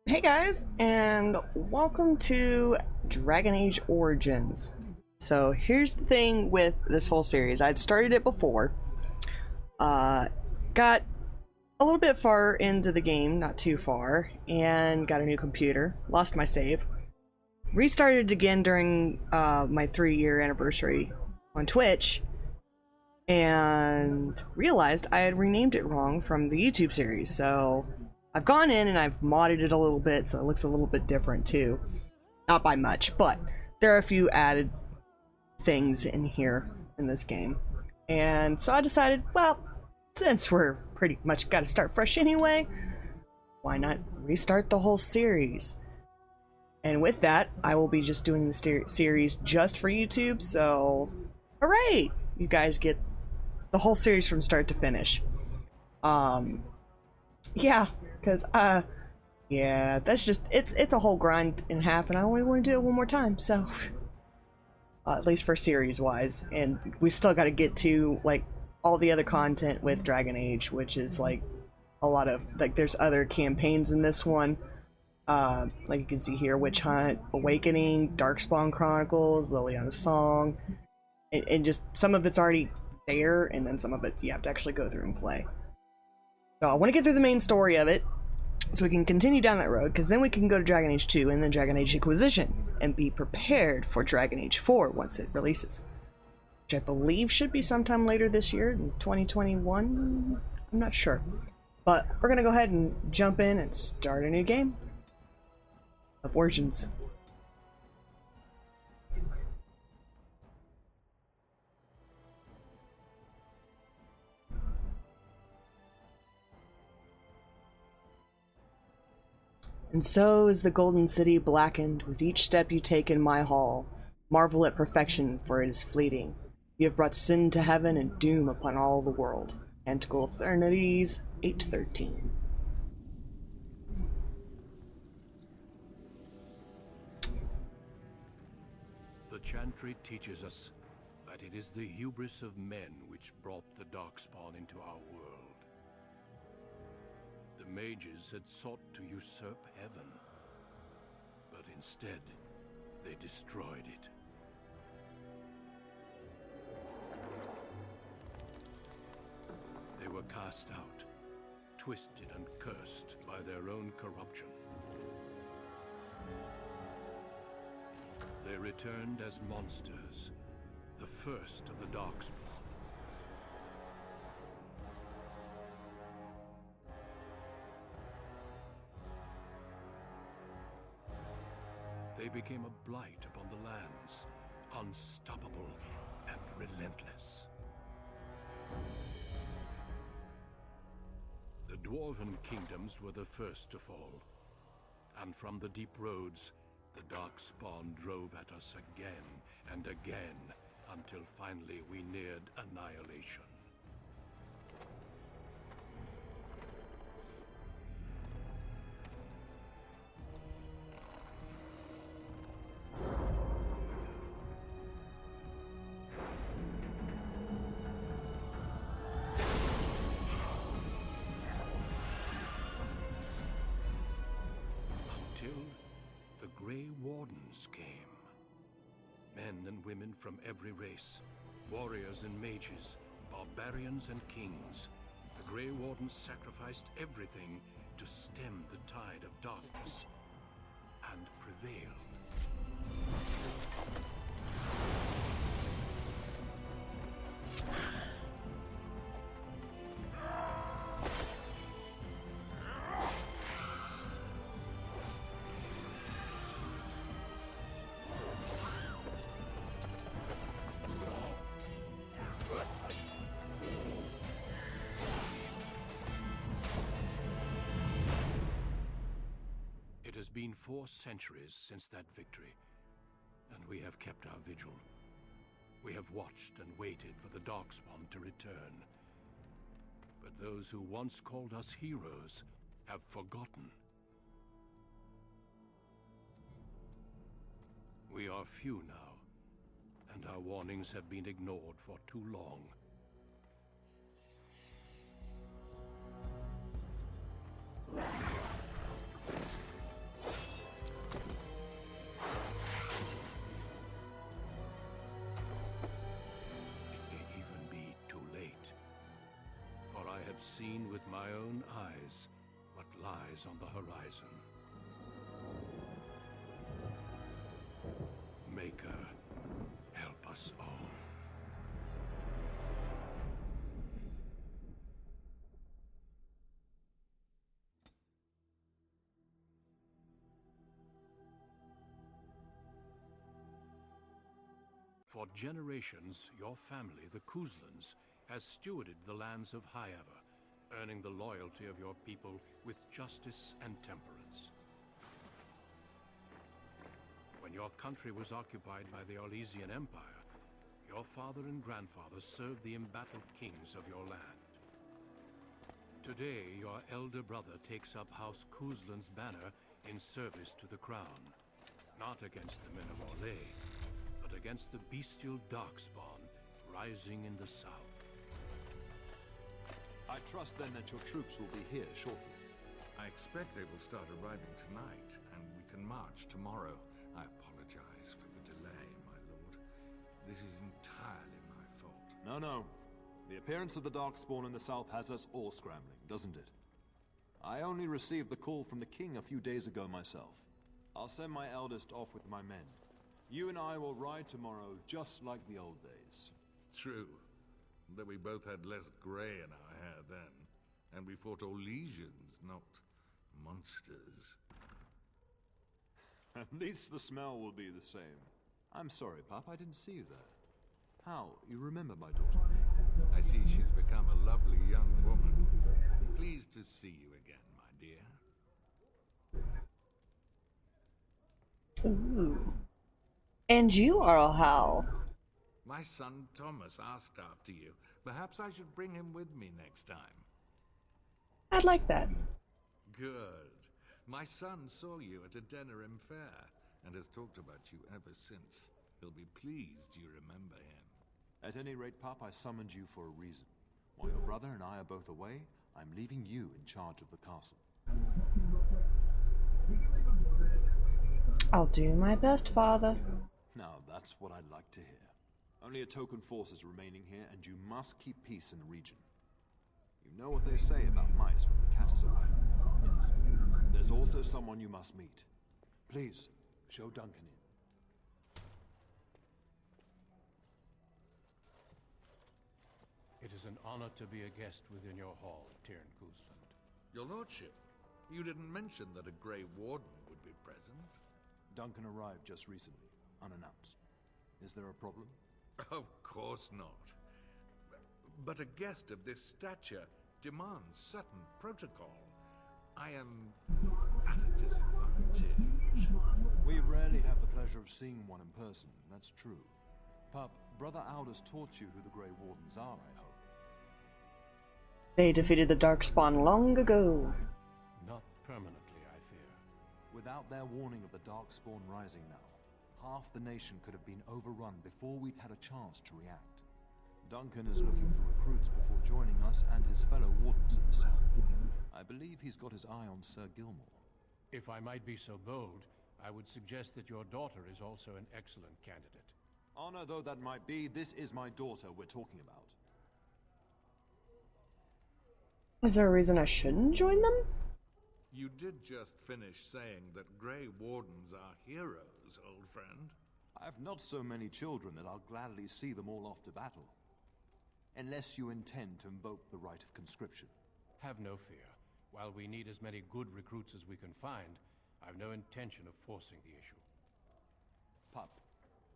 Hey guys, and welcome to Dragon Age Origins. So here's the thing with this whole series. I'd started it before, got a little bit far into the game, not too far, and got a new computer, lost my save, restarted again during my 3-year anniversary on Twitch, and realized I had renamed it wrong from the YouTube series, so I've gone in and I've modded it a little bit so it looks a little bit different too. Not by much, but there are a few added things in here in this game. And so I decided, well, since we're pretty much got to start fresh anyway, why not restart the whole series? And with that, I will be just doing the series just for YouTube, so hooray! You guys get the whole series from start to finish. Yeah, because yeah, that's just it's a whole grind in half, and I only want to do it one more time, so at least for series wise. And we still got to get to like all the other content with Dragon Age, which is like a lot of like there's other campaigns in this one, like you can see here: Witch Hunt, Awakening, Darkspawn Chronicles, Liliana's Song, and just some of it's already there, and then some of it you have to actually go through and play. So I want to get through the main story of it, so we can continue down that road, because then we can go to Dragon Age 2 and then Dragon Age Inquisition, and be prepared for Dragon Age 4 once it releases. Which I believe should be sometime later this year, in 2021? I'm not sure. But we're going to go ahead and jump in and start a new game of Origins. And so is the Golden City blackened with each step you take in my hall. Marvel at perfection, for it is fleeting. You have brought sin to heaven and doom upon all the world. Anticle of Eternities 8:13. The chantry teaches us that it is the hubris of men which brought the Darkspawn into our world. The mages had sought to usurp heaven, but instead, they destroyed it. They were cast out, twisted and cursed by their own corruption. They returned as monsters, the first of the Darkspawn. They became a blight upon the lands, unstoppable and relentless. The Dwarven kingdoms were the first to fall, and from the deep roads, the Darkspawn drove at us again and again, until finally we neared annihilation. The Grey Wardens came. Men and women from every race, warriors and mages, barbarians and kings. The Grey Wardens sacrificed everything to stem the tide of darkness, and prevailed. It has been 4 centuries since that victory, and we have kept our vigil. We have watched and waited for the Darkspawn to return. But those who once called us heroes have forgotten. We are few now, and our warnings have been ignored for too long. seen with my own eyes what lies on the horizon. Maker, help us all. For generations, your family, the Kuzlans, has stewarded the lands of Highever, earning the loyalty of your people with justice and temperance. When your country was occupied by the Orlesian Empire, your father and grandfather served the embattled kings of your land. Today, your elder brother takes up House Kuzlan's banner in service to the crown, not against the men of Orlais, but against the bestial Darkspawn rising in the south. I trust then that your troops will be here shortly. I expect they will start arriving tonight, and we can march tomorrow. I apologize for the delay, my lord. This is entirely my fault. No. The appearance of the Darkspawn in the south has us all scrambling, doesn't it? I only received the call from the king a few days ago myself. I'll send my eldest off with my men. You and I will ride tomorrow just like the old days. True. Though we both had less grey in our hair then, and we fought Orlesians, not monsters. At least the smell will be the same. I'm sorry, Pop, I didn't see you there. How? You remember my daughter? I see she's become a lovely young woman. Pleased to see you again, my dear. Ooh. And you are a Hal. My son Thomas asked after you. Perhaps I should bring him with me next time. I'd like that. Good. My son saw you at a Denerim fair, and has talked about you ever since. He'll be pleased you remember him. At any rate, Pop, I summoned you for a reason. While your brother and I are both away, I'm leaving you in charge of the castle. I'll do my best, Father. Now, that's what I'd like to hear. Only a token force is remaining here, and you must keep peace in the region. You know what they say about mice when the cat is away. Yes. There's also someone you must meet. Please, show Duncan in. It is an honor to be a guest within your hall, Tyrn Kuzland. Your lordship, you didn't mention that a Grey Warden would be present. Duncan arrived just recently, unannounced. Is there a problem? Of course not. But a guest of this stature demands certain protocol. I am at a disadvantage. We rarely have the pleasure of seeing one in person, that's true. Pup, Brother Aldous taught you who the Grey Wardens are, I hope. They defeated the Darkspawn long ago. Not permanently, I fear. Without their warning of the Darkspawn rising now, half the nation could have been overrun before we'd had a chance to react. Duncan is looking for recruits before joining us and his fellow wardens in the south. I believe he's got his eye on Sir Gilmore. If I might be so bold, I would suggest that your daughter is also an excellent candidate. Honor though that might be, this is my daughter we're talking about. Is there a reason I shouldn't join them? You did just finish saying that Grey Wardens are heroes, old friend. I've not so many children that I'll gladly see them all off to battle. Unless you intend to invoke the right of conscription. Have no fear. While we need as many good recruits as we can find, I've no intention of forcing the issue. Pup,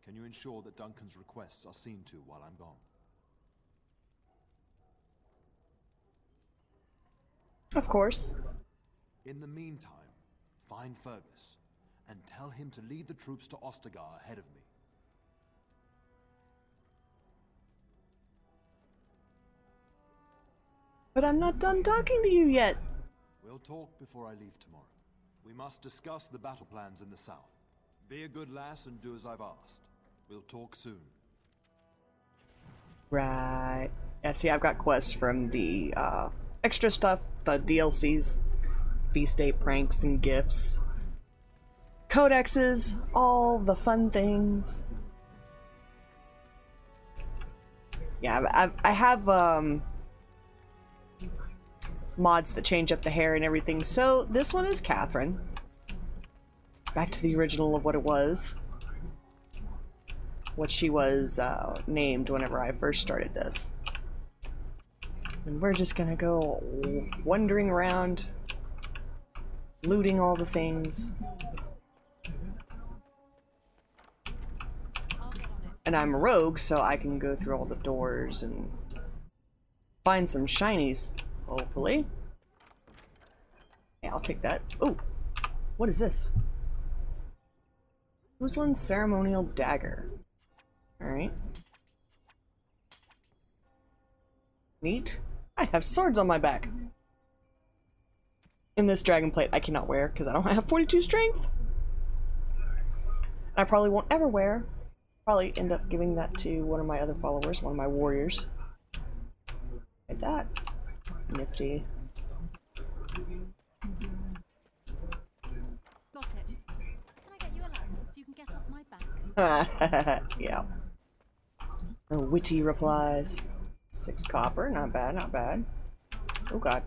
can you ensure that Duncan's requests are seen to while I'm gone? Of course. In the meantime, find Fergus, and tell him to lead the troops to Ostagar ahead of me. But I'm not done talking to you yet. We'll talk before I leave tomorrow. We must discuss the battle plans in the south. Be a good lass and do as I've asked. We'll talk soon. Right. Yeah, see, I've got quests from the extra stuff, the DLCs, feast day pranks and gifts, codexes, all the fun things. Yeah, I have mods that change up the hair and everything. So this one is Catherine. Back to the original of what it was. What she was named whenever I first started this. And we're just gonna go wandering around, looting all the things. And I'm a rogue, so I can go through all the doors and find some shinies, hopefully. Yeah, I'll take that. Oh, what is this? Ruslan's ceremonial dagger. Alright. Neat. I have swords on my back. In this dragon plate I cannot wear because I don't have 42 strength. I probably won't ever wear. Probably end up giving that to one of my other followers, one of my warriors. Like that. Nifty. Got it. Can I get you a ladder so you can get off my back? Yeah. A witty replies. 6 copper, not bad, not bad. Oh god.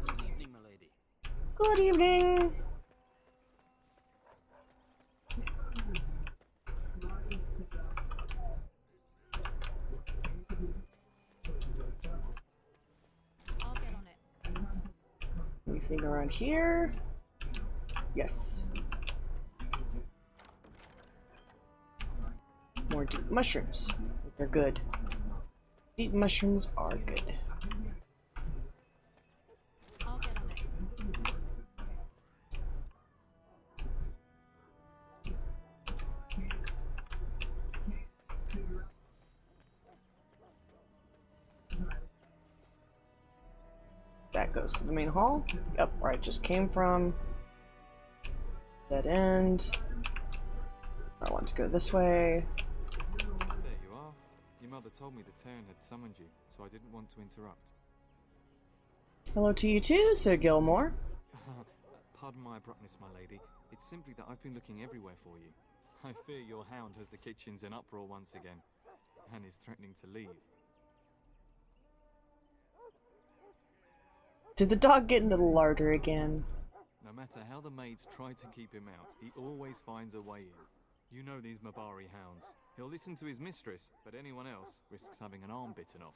Good evening, my lady. Good evening! I'll get on it. Anything around here? Yes. More deep mushrooms. They're good. Deep mushrooms are good. I'll get on it. That goes to the main hall. Yep, where I just came from. Dead end. So I want to go this way. There you are. Your mother told me the Terran had summoned you, so I didn't want to interrupt. Hello to you too, Sir Gilmore. Pardon my abruptness, my lady. It's simply that I've been looking everywhere for you. I fear your hound has the kitchens in uproar once again, and is threatening to leave. Did the dog get into the larder again? No matter how the maids try to keep him out, he always finds a way in. You know these Mabari hounds. He'll listen to his mistress, but anyone else risks having an arm bitten off.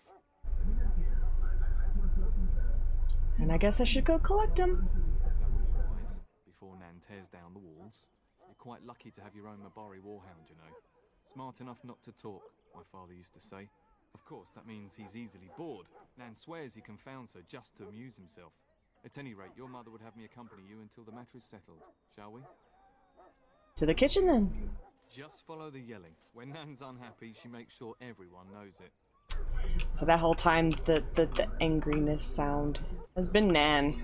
And I guess I should go collect him. That would be wise, before Nan tears down the walls. You're quite lucky to have your own Mabari warhound, you know. Smart enough not to talk, my father used to say. Of course, that means he's easily bored. Nan swears he confounds her just to amuse himself. At any rate, your mother would have me accompany you until the matter is settled, shall we? To the kitchen then. Just follow the yelling. When Nan's unhappy, she makes sure everyone knows it. So that whole time the angriness sound has been Nan.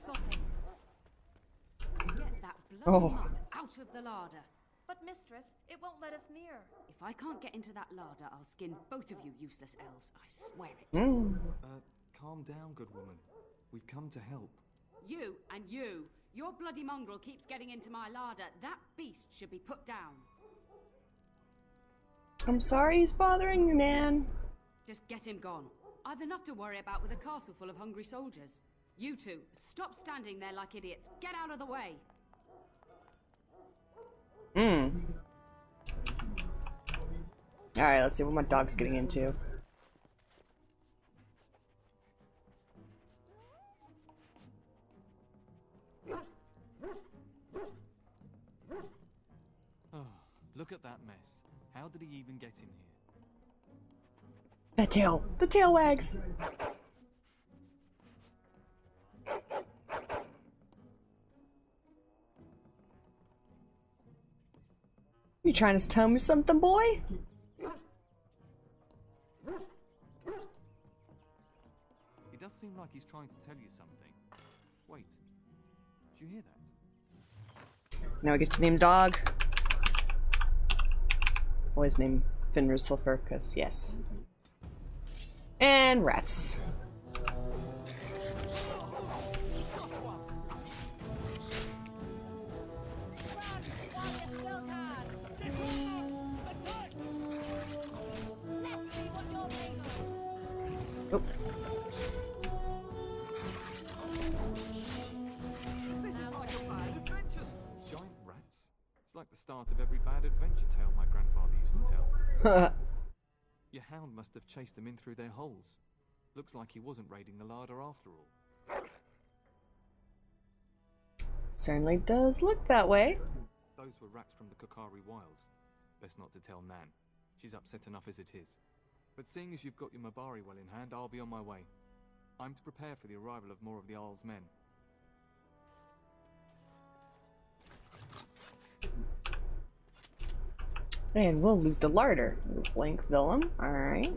Got it. Get that bloody Oh. mud out of the larder. But mistress, it won't let us near. If I can't get into that larder, I'll skin both of you useless elves. I swear it. Calm down, good woman. We've come to help. You and you. Your bloody mongrel keeps getting into my larder. That beast should be put down. I'm sorry he's bothering you, Nan. Just get him gone. I've enough to worry about with a castle full of hungry soldiers. You two, stop standing there like idiots. Get out of the way. Alright, let's see what my dog's getting into. Oh, look at that mess. How did he even get in here? The tail wags. You trying to tell me something, boy? He does seem like he's trying to tell you something. Wait, did you hear that? Now we get to name dog. Always name Fenrir Sulfur, because yes. And rats. like the start of every bad adventure tale my grandfather used to tell. Your hound must have chased them in through their holes. Looks like he wasn't raiding the larder after all. Certainly does look that way. Those were rats from the Kokari Wilds. Best not to tell Nan. She's upset enough as it is. But seeing as you've got your Mabari well in hand, I'll be on my way. I'm to prepare for the arrival of more of the Isle's men. And we'll loot the larder. Blank Villum. Alright.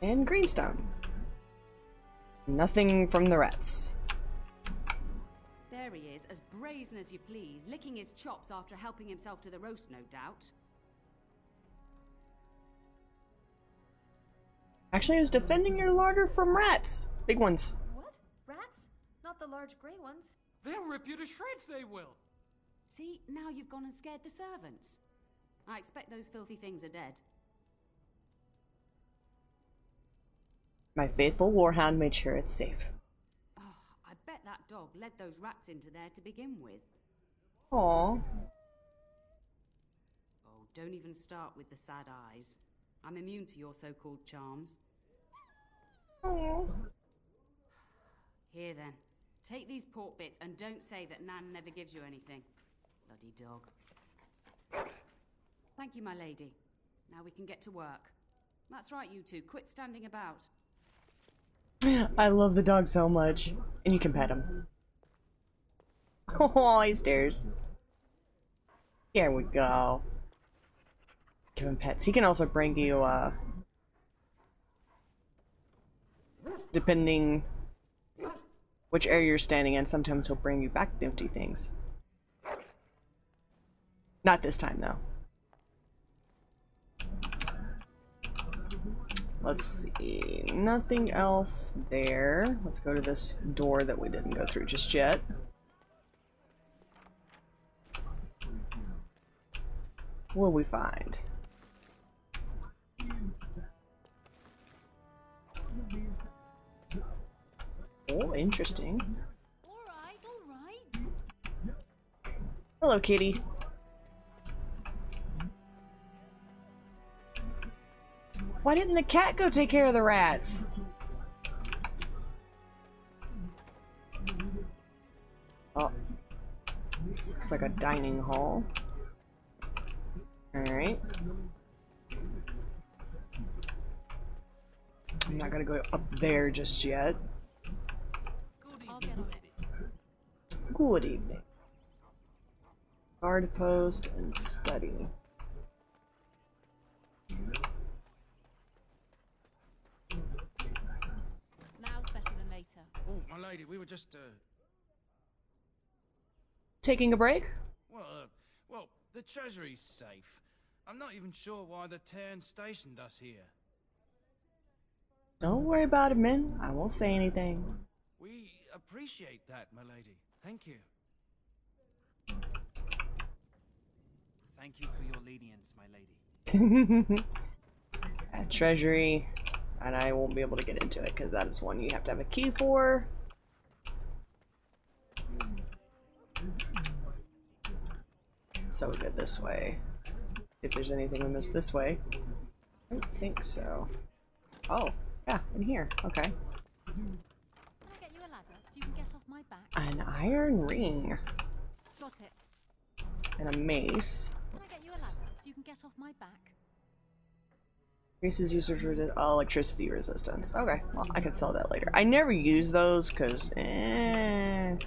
And greenstone. Nothing from the rats. There he is, as brazen as you please, licking his chops after helping himself to the roast, no doubt. Actually, I was defending your larder from rats. Big ones. What? Rats? Not the large grey ones? They'll rip you to shreds, they will! See, now you've gone and scared the servants. I expect those filthy things are dead. My faithful warhound made sure it's safe. Oh, I bet that dog led those rats into there to begin with. Aww. Oh, don't even start with the sad eyes. I'm immune to your so-called charms. Aww. Here then, take these pork bits and don't say that Nan never gives you anything. Bloody dog. Thank you, my lady. Now we can get to work. That's right, you two. Quit standing about. I love the dog so much. And you can pet him. Oh, he stares. Here we go. Give him pets. He can also bring you, depending which area you're standing in, sometimes he'll bring you back empty things. Not this time, though. Let's see. Nothing else there. Let's go to this door that we didn't go through just yet. What will we find? Oh, interesting. Alright, alright. Hello, kitty. Why didn't the cat go take care of the rats? Oh. This looks like a dining hall. Alright. I'm not gonna go up there just yet. I'll get on it. Good evening. Guard post and study. Now's better than later. Oh, my lady, we were just, Taking a break? well, the treasury's safe. I'm not even sure why the Terran stationed us here. Don't worry about it, men. I won't say anything. We appreciate that, my lady. Thank you. Thank you for your lenience, my lady. At Treasury, and I won't be able to get into it because that is one you have to have a key for. So we go this way. If there's anything we missed this way. I don't think so. Oh, yeah, in here. Okay. Can I get you a ladder so you can get off my back? An iron ring. Got it. And a mace. Can I get you a ladder so you can get off my back? Increases users electricity resistance. Okay, well, I can sell that later. I never use those because, I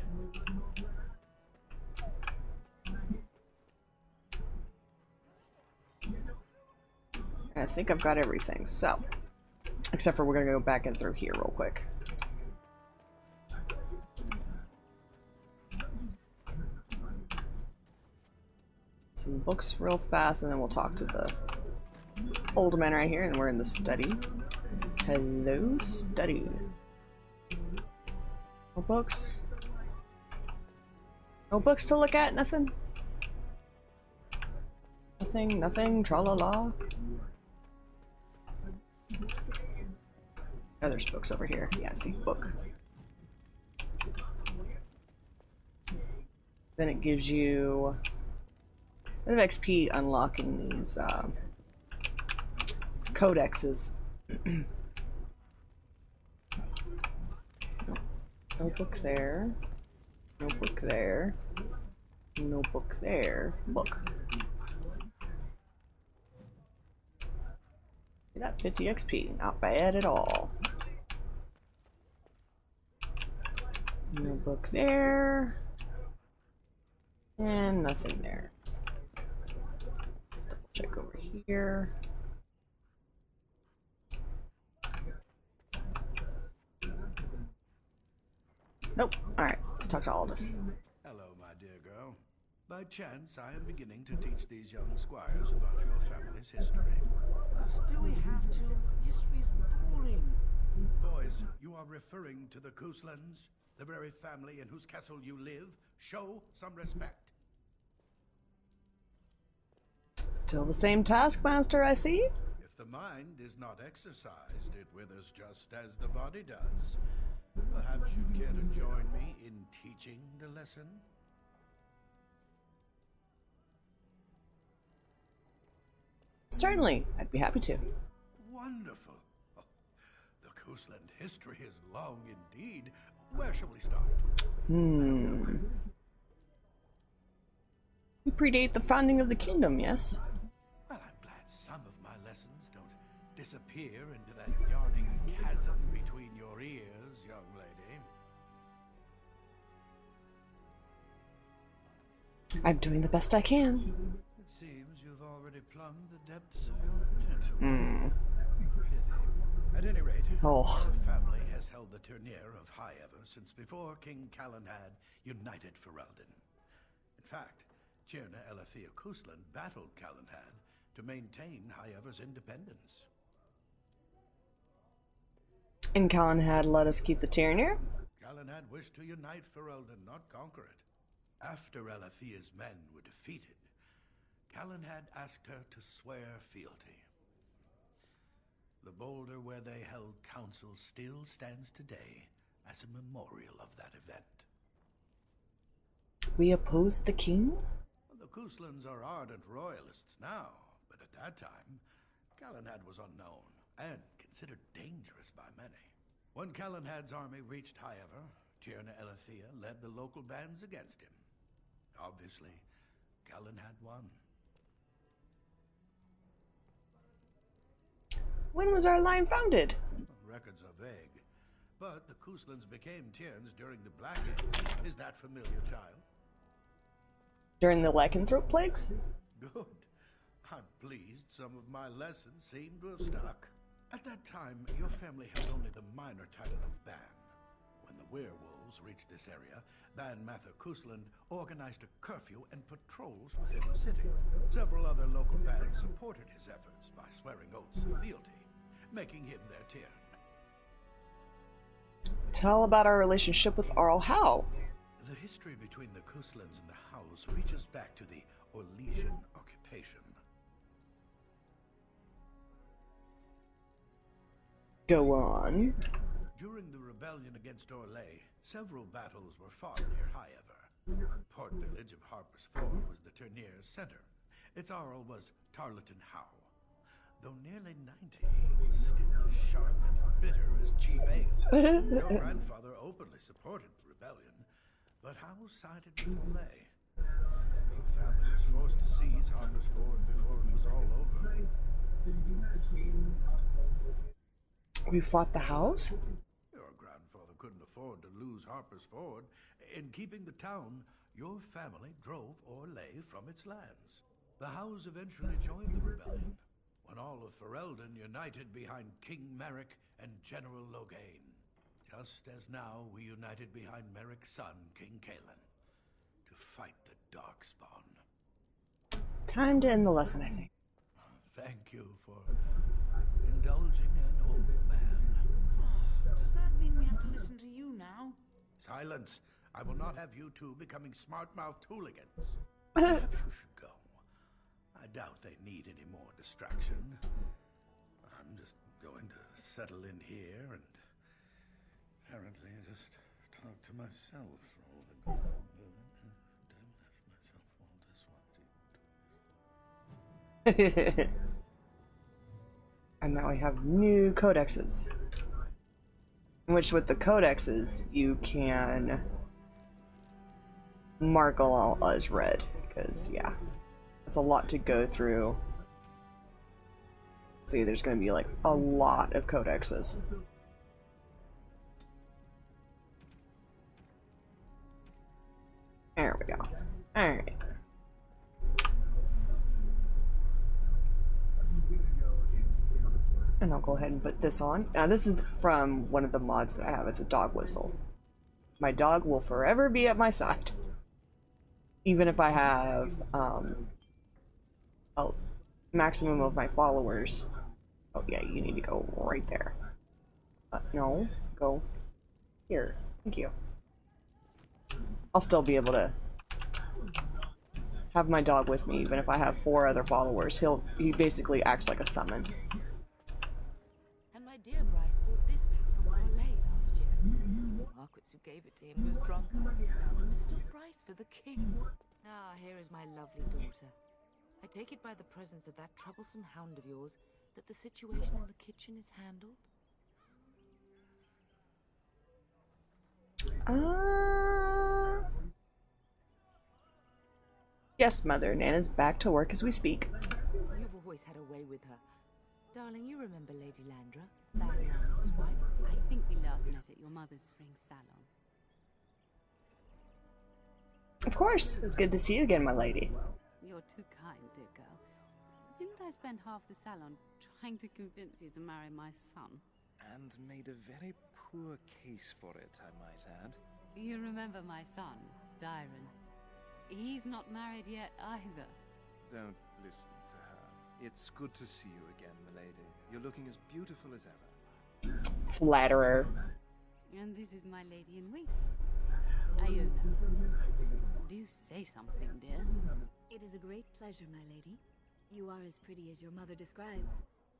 think I've got everything, so. Except for we're gonna go back in through here real quick. Some books real fast, and then we'll talk to the old man right here, and we're in the study. Hello, study. No books? No books to look at? Nothing? Nothing, nothing, tra-la-la. Oh, there's books over here. Yeah, see, book. Then it gives you a bit of XP unlocking these codexes. Notebook there. Notebook there. Notebook there. Book. That 50 XP. Not bad at all. Notebook there. And nothing there. Let's double check over here. Nope. Alright, let's talk to Aldous. Hello, my dear girl. By chance, I am beginning to teach these young squires about your family's history. Do we have to? History's boring. Boys, you are referring to the Couslands, the very family in whose castle you live. Show some respect. Still the same taskmaster, I see. If the mind is not exercised, it withers just as the body does. Perhaps you'd care to join me in teaching the lesson? Certainly, I'd be happy to. Wonderful. Oh, the Cousland history is long indeed. Where shall we start? You predate the founding of the kingdom, yes? Well, I'm glad some of my lessons don't disappear into that yawning chasm between your ears, young lady. I'm doing the best I can. It seems you've already plumbed the depths of your potential. Pity. At any rate, Oh. your family has held the tournure of High Ever since before King Calenhad united Ferelden. In fact, Tierna Elethea Cousland battled Calenhad to maintain High Ever's independence. And Colin had let us keep the Tyranneer? Calenhad wished to unite Ferelden, not conquer it. After Elethea's men were defeated, Calenhad asked her to swear fealty. The boulder where they held council still stands today as a memorial of that event. We opposed the king? The Couslands are ardent royalists now, but at that time, Calenhad was unknown and considered dangerous by many. When Calenhad's army reached High Ever, Tierna Elethea led the local bands against him. Obviously, Calenhad won. When was our line founded? Records are vague, but the Couslands became Tierns during the Black Age. Is that familiar, child? During the lycanthrope plagues? Good. I'm pleased some of my lessons seem to have stuck. At that time, your family held only the minor title of Ban. When the werewolves reached this area, Ban Mather Cousland organized a curfew and patrols within the city. Several other local bands supported his efforts by swearing oaths of fealty, making him their Tiern. Tell about our relationship with Arl Howe. The history between the Couslands and the Howes reaches back to the Orlesian occupation. Go on. During the rebellion against Orlais, several battles were fought near High Ever. The port village of Harper's Ford was the tourneur's center. Its Arl was Tarleton Howe. Though nearly 90, he was still as sharp and bitter as cheap ale. Your grandfather openly supported the rebellion, but Howe sided with Orlais. Your family was forced to seize Harper's Ford before it was all over. We fought the Howes? Your grandfather couldn't afford to lose Harper's Ford. In keeping the town, your family drove Orlais from its lands. The Howes eventually joined the rebellion, when all of Ferelden united behind King Merrick and General Logain. Just as now we united behind Merrick's son, King Kaelin, to fight the Darkspawn. Time to end the lesson, I think. Thank you for indulging an old man. Does that mean we have to listen to you now? Silence! I will not have you two becoming smart-mouthed hooligans. Perhaps you should go. I doubt they need any more distraction. I'm just going to settle in here and apparently just talk to myself for all the And now we have new codexes. Which with the codexes, you can mark all as red. Because, yeah, it's a lot to go through. See, there's going to be like a lot of codexes. There we go. Alright. And I'll go ahead and put this on. Now this is from one of the mods that I have. It's a dog whistle. My dog will forever be at my side. Even if I have a maximum of my followers. Oh yeah, you need to go right there. No, go here. Thank you. I'll still be able to have my dog with me, even if I have 4 other followers. He basically acts like a summon. And my dear Bryce bought this pack from Orlais last year. The Marquis who gave it to him was drunk, I understand, and mistook Bryce for the king. Ah, here is my lovely daughter. I take it by the presence of that troublesome hound of yours that the situation in the kitchen is handled? Yes, Mother. Nana's back to work as we speak. You've always had a way with her. Darling, you remember Lady Landra, Banlands' wife? I think we last met at your mother's spring salon. Of course. It's good to see you again, my lady. You're too kind, dear girl. Didn't I spend half the salon trying to convince you to marry my son? And made a very poor case for it, I might add. You remember my son, Dyron. He's not married yet either. Don't listen to her. It's good to see you again, milady. You're looking as beautiful as ever. Flatterer. And this is my lady in waiting, Iona. Do say something, dear. It is a great pleasure, my lady. You are as pretty as your mother describes.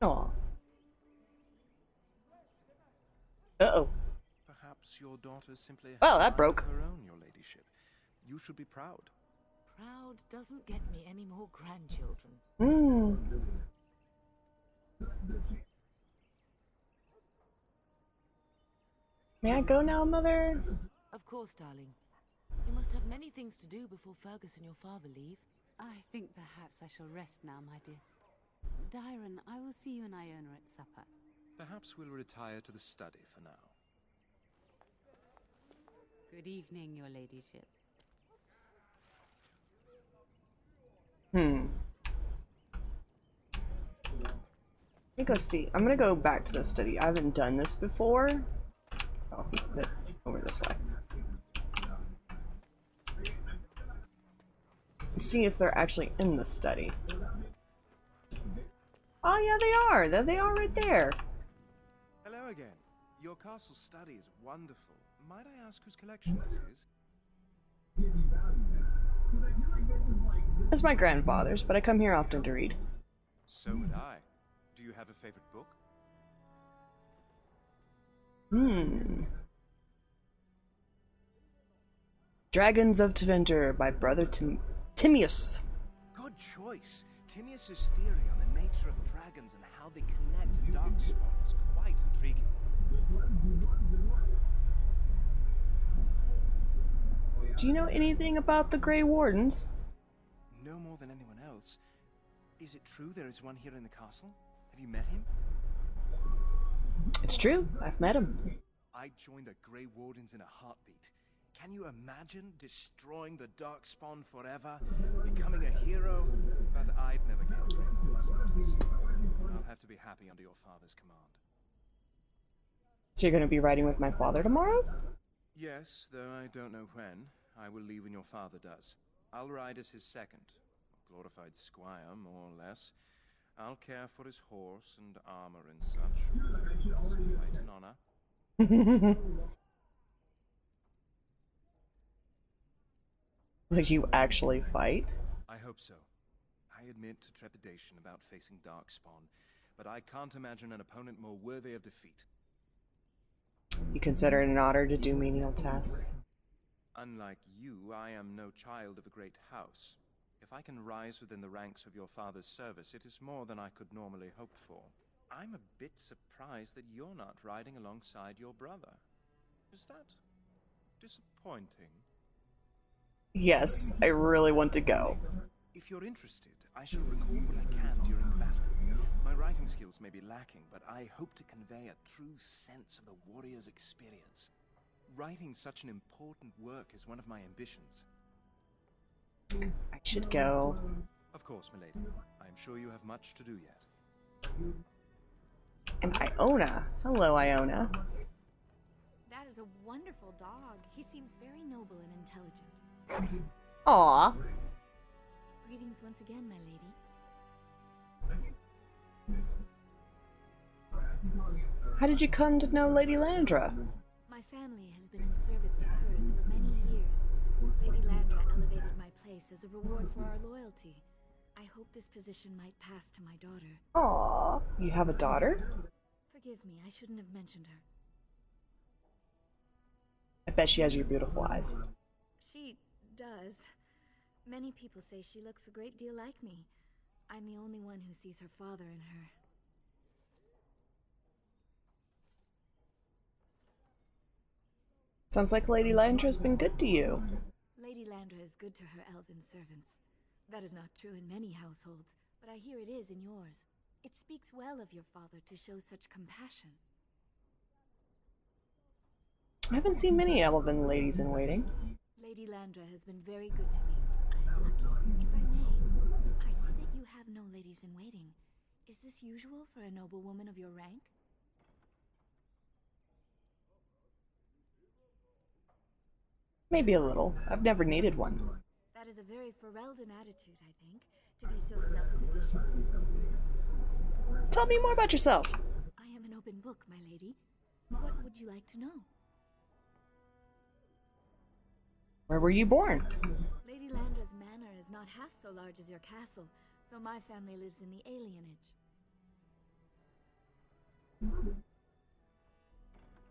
Aw. Uh-oh. Perhaps your daughter simply Well, has that broke. her own, your ladyship. You should be proud. Proud doesn't get me any more grandchildren. May I go now, Mother? Of course, darling. You must have many things to do before Fergus and your father leave. I think perhaps I shall rest now, my dear. Dyron, I will see you and Iona at supper. Perhaps we'll retire to the study for now. Good evening, your ladyship. Let me go see. I'm gonna go back to the study. I haven't done this before. Oh, that's over this way. See if they're actually in the study. Oh yeah, they are. There they are right there. Hello again. Your castle study is wonderful. Might I ask whose collection this is? It's my grandfather's, but I come here often to read. So would I. Do you have a favorite book? Dragons of Tevinter by Brother Timaeus. Good choice. Timaeus' theory on the nature of dragons and how they connect to darkspawn is quite intriguing. Do you know anything about the Grey Wardens? No more than anyone else. Is it true there is one here in the castle? Have you met him? It's true. I've met him. I'd join the Grey Wardens in a heartbeat. Can you imagine destroying the Darkspawn forever, becoming a hero? But I'd never gain a Grey Warden's notice. I'll have to be happy under your father's command. So you're going to be riding with my father tomorrow? Yes, though I don't know when. I will leave when your father does. I'll ride as his second, a glorified squire, more or less. I'll care for his horse and armor and such. It's quite an honor. Will you actually fight? I hope so. I admit to trepidation about facing Darkspawn, but I can't imagine an opponent more worthy of defeat. You consider it an honor to do menial tasks? Unlike you, I am no child of a great house. If I can rise within the ranks of your father's service, it is more than I could normally hope for. I'm a bit surprised that you're not riding alongside your brother. Is that disappointing? Yes, I really want to go. If you're interested, I shall record what I can during the battle. My writing skills may be lacking, but I hope to convey a true sense of the warrior's experience. Writing such an important work is one of my ambitions. I should go. Of course, milady. I am sure you have much to do yet. And Iona. Hello, Iona. That is a wonderful dog. He seems very noble and intelligent. Aw. Greetings once again, my lady. How did you come to know Lady Landra? My family has been in service to hers for many years. Lady Landra elevated my place as a reward for our loyalty. I hope this position might pass to my daughter. Aw. You have a daughter? Forgive me, I shouldn't have mentioned her. I bet she has your beautiful eyes. She does. Many people say she looks a great deal like me. I'm the only one who sees her father in her. Sounds like Lady Landra's been good to you. Lady Landra is good to her elven servants. That is not true in many households, but I hear it is in yours. It speaks well of your father to show such compassion. I haven't seen many elven ladies in waiting. Lady Landra has been very good to me. I am lucky. If I may, I see that you have no ladies in waiting. Is this usual for a noble woman of your rank? Maybe a little. I've never needed one. That is a very Ferelden attitude, I think, to be so self-sufficient. Tell me more about yourself. I am an open book, my lady. What would you like to know? Where were you born? Lady Landra's manor is not half so large as your castle, so my family lives in the alienage.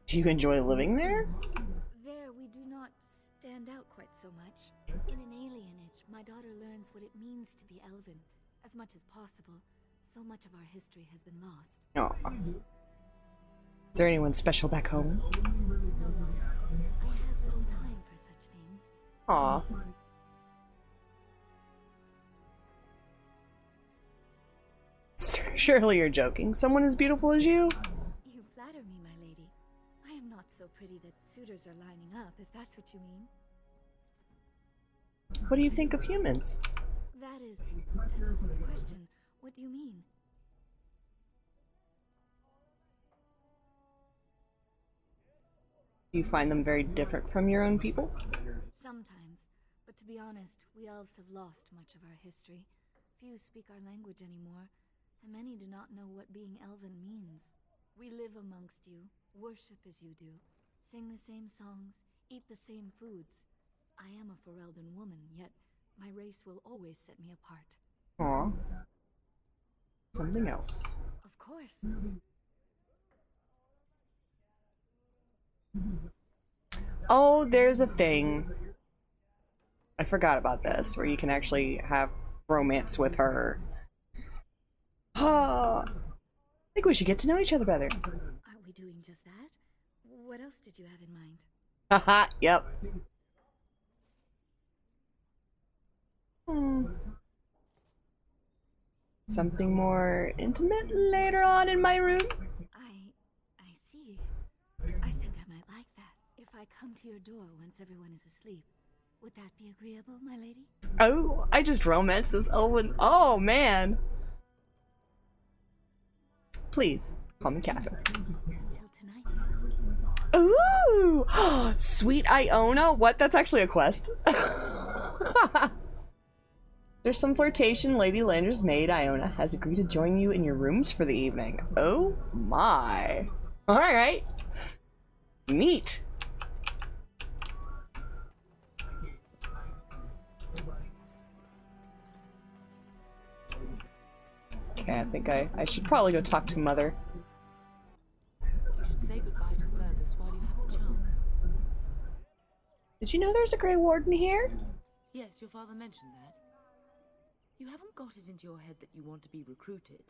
Do you enjoy living there? There we do not stand out quite so much. In an alienage, my daughter learns what it means to be elven, as much as possible. So much of our history has been lost. Aw. Is there anyone special back home? No longer. I have little time for such things. Aw. Surely you're joking. Someone as beautiful as you? You flatter me, my lady. I am not so pretty that suitors are lining up, if that's what you mean. What do you think of humans? That is an awkward question. What do you mean? Do you find them very different from your own people? Sometimes, but to be honest, we elves have lost much of our history. Few speak our language anymore, and many do not know what being elven means. We live amongst you, worship as you do, sing the same songs, eat the same foods. I am a Ferelden woman, yet my race will always set me apart. Aw. Something else. Of course. Oh, there's a thing. I forgot about this, where you can actually have romance with her. I think we should get to know each other better. Aren't we doing just that? What else did you have in mind? Haha, yep. Something more intimate later on in my room? I see. I think I might like that. If I come to your door once everyone is asleep, would that be agreeable, my lady? Oh, I just romanced this elven. Oh, man. Please, call me Catherine. Until tonight. Ooh! Sweet Iona? What? That's actually a quest. There's some flirtation Lady Landra's maid, Iona, has agreed to join you in your rooms for the evening. Oh my. Alright. Neat. Okay, I think I should probably go talk to Mother. You should say goodbye to Fergus while you have the chance. Did you know there's a Grey Warden here? Yes, your father mentioned that. You haven't got it into your head that you want to be recruited.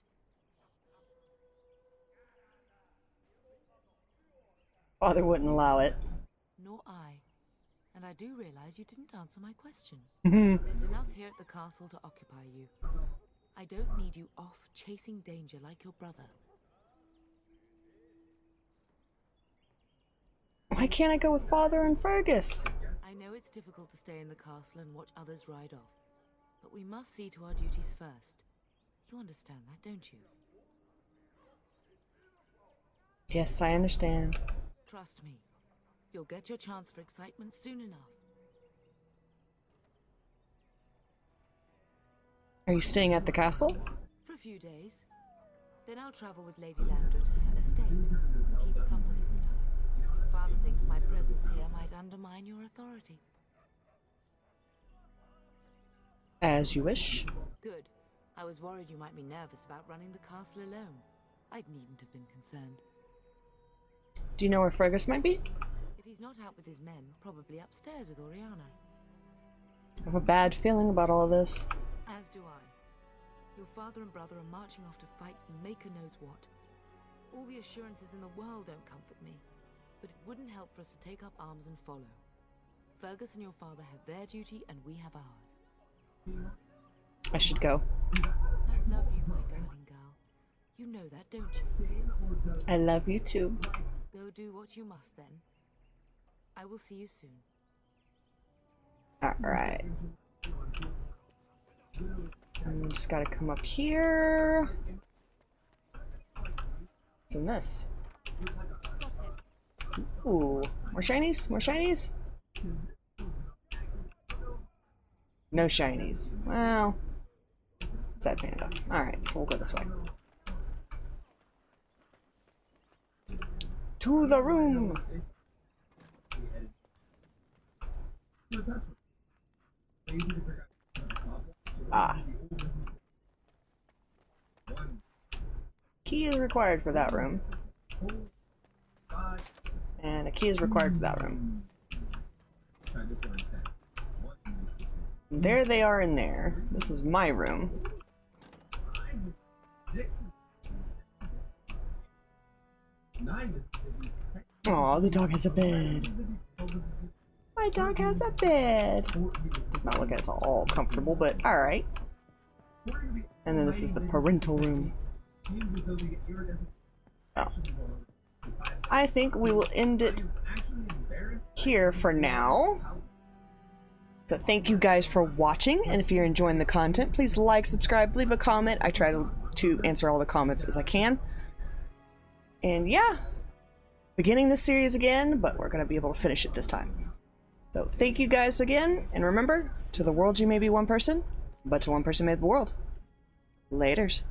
Father wouldn't allow it. Nor I. And I do realize you didn't answer my question. There's enough here at the castle to occupy you. I don't need you off chasing danger like your brother. Why can't I go with Father and Fergus? I know it's difficult to stay in the castle and watch others ride off. But we must see to our duties first. You understand that, don't you? Yes, I understand. Trust me. You'll get your chance for excitement soon enough. Are you staying at the castle? For a few days. Then I'll travel with Lady Landra to her estate and keep company for a time. Your father thinks my presence here might undermine your authority. As you wish. Good. I was worried you might be nervous about running the castle alone. I needn't have been concerned. Do you know where Fergus might be? If he's not out with his men, probably upstairs with Oriana. I have a bad feeling about all of this. As do I. Your father and brother are marching off to fight Maker knows what. All the assurances in the world don't comfort me, but it wouldn't help for us to take up arms and follow. Fergus and your father have their duty and we have ours. I should go. I love you, my darling girl. You know that, don't you? I love you too. Go do what you must then. I will see you soon. Alright. Just gotta come up here. What's in this? Ooh, more shinies? More shinies? No shinies. Well, sad panda. Alright, so we'll go this way. To the room! Ah. Key is required for that room. And a key is required for that room. There they are in there. This is my room. Aw, the dog has a bed. My dog has a bed. Does not look as all comfortable, but alright. And then this is the parental room. Oh. I think we will end it here for now. So thank you guys for watching, and if you're enjoying the content, please like, subscribe, leave a comment. I try to answer all the comments as I can. And yeah, beginning this series again, but we're going to be able to finish it this time. So thank you guys again, and remember, to the world you may be one person, but to one person made the world. Laters.